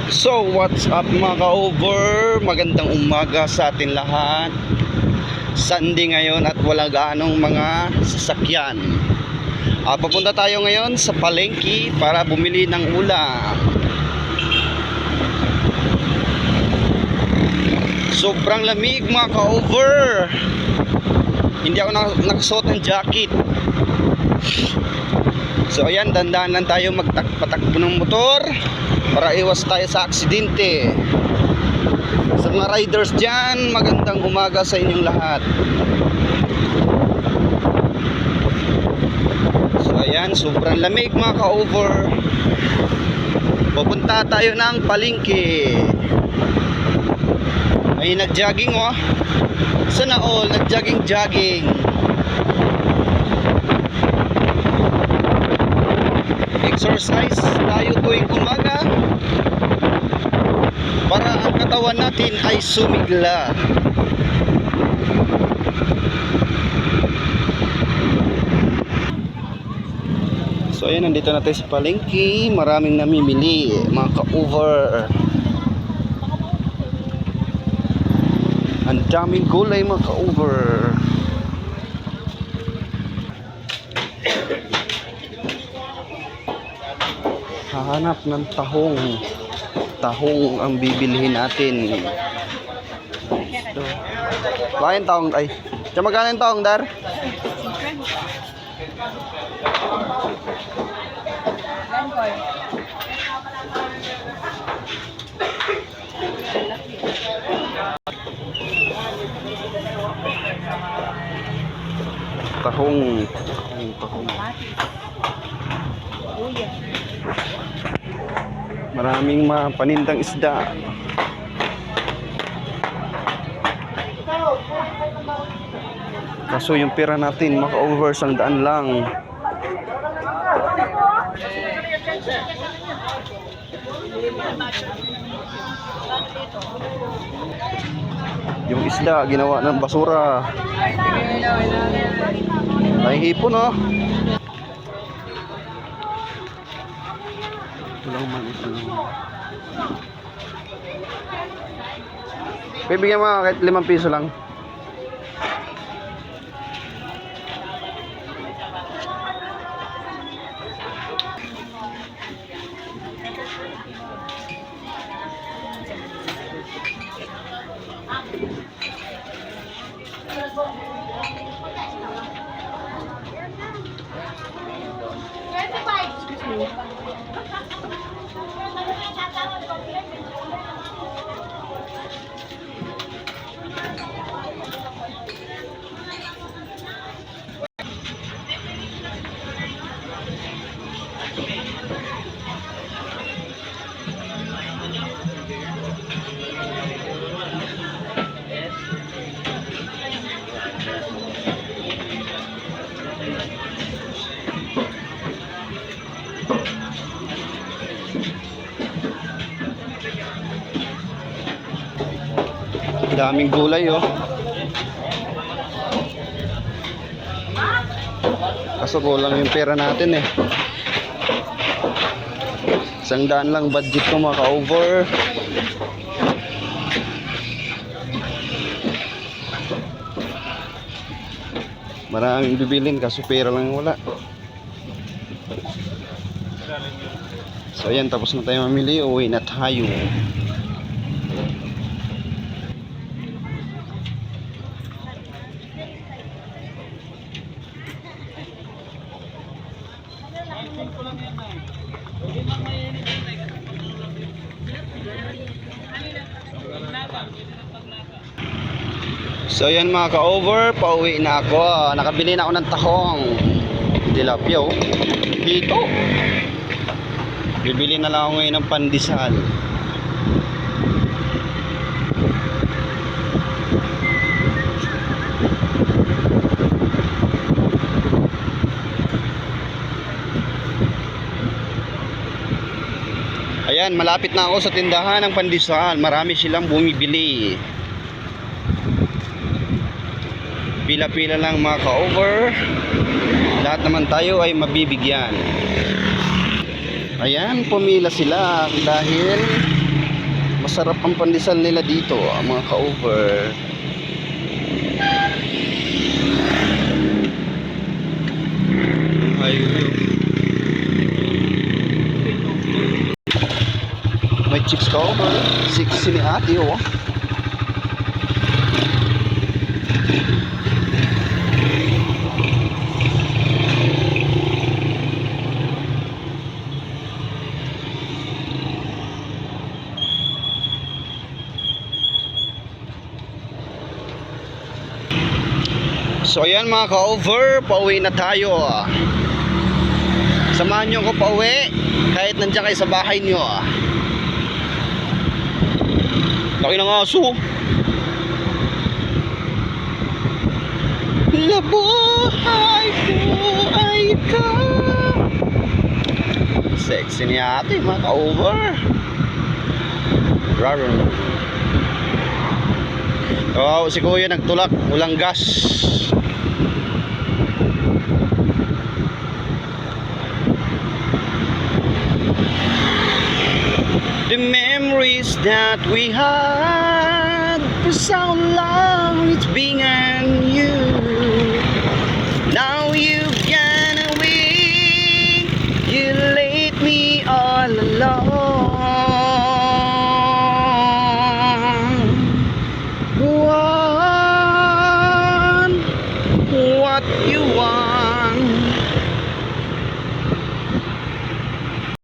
So what's up mga ka-over? Magandang umaga sa atin lahat. Sunday ngayon at wala gaanong mga sasakyan. Papunta tayo ngayon sa palengke para bumili ng ulam. Sobrang lamig mga ka-over. Hindi ako nakasuot ng jacket. So ayan, dandahan lang tayo magpatakbo ng motor para iwas tayo sa aksidente. Sa mga riders dyan, magandang umaga sa inyong lahat. So ayan, sobrang lamig mga ka-over. Pupunta tayo ng palengke. Ay nag-jogging oh. Sana all nag-jogging. Exercise tayo tuwing umaga para ang katawan natin ay sumigla. So ayan, nandito na tayo sa palengke. Maraming namimili mga ka-over. Ang daming gulay mga ka-over. Hahanap ng tahong. Tahong ang bibilihin natin. So, lain tahong ay. Diyan magkano yung tahong, Dar? Tahong. Maraming panindang isda. Kaso yung pera natin maka-over 100 lang. Yung isda ginawa ng basura. Nahihipon oh. Walang manis lang. Bibigyan mo kahit 5 piso lang. Daming gulay oh. Kaso kulang yung pera natin eh. 100 lang budget ko mga ka-over. Maraming bibilin kaso pera lang wala. So ayan, tapos na tayo mamili. Uwi na tayo. So yan mga ka-over, pauwi na ako. Nakabili na ako ng tahong. Tilapia oh. Dito. Bibili na lang ako ngayon ng pandesal. Ayan, malapit na ako sa tindahan ng pandesal. Marami silang bumibili. Pila-pila lang mga ka-over. Lahat naman tayo ay mabibigyan. Ayan, pumila sila dahil napakasarap ang pandesal nila dito, mga ka-over. May chicks ka-over. Sexy ni ate, oh. So ayan mga ka-over, pauwi na tayo. Samahan nyo ko pauwi kahit nandiyan kayo sa bahay nyo. Laki ng aso. Labuhay ko ay ikaw. Sexy ni ate mga ka-over. Raron. Oh, si kuya nagtulak, walang gas. The memories that we had for so long, it's been a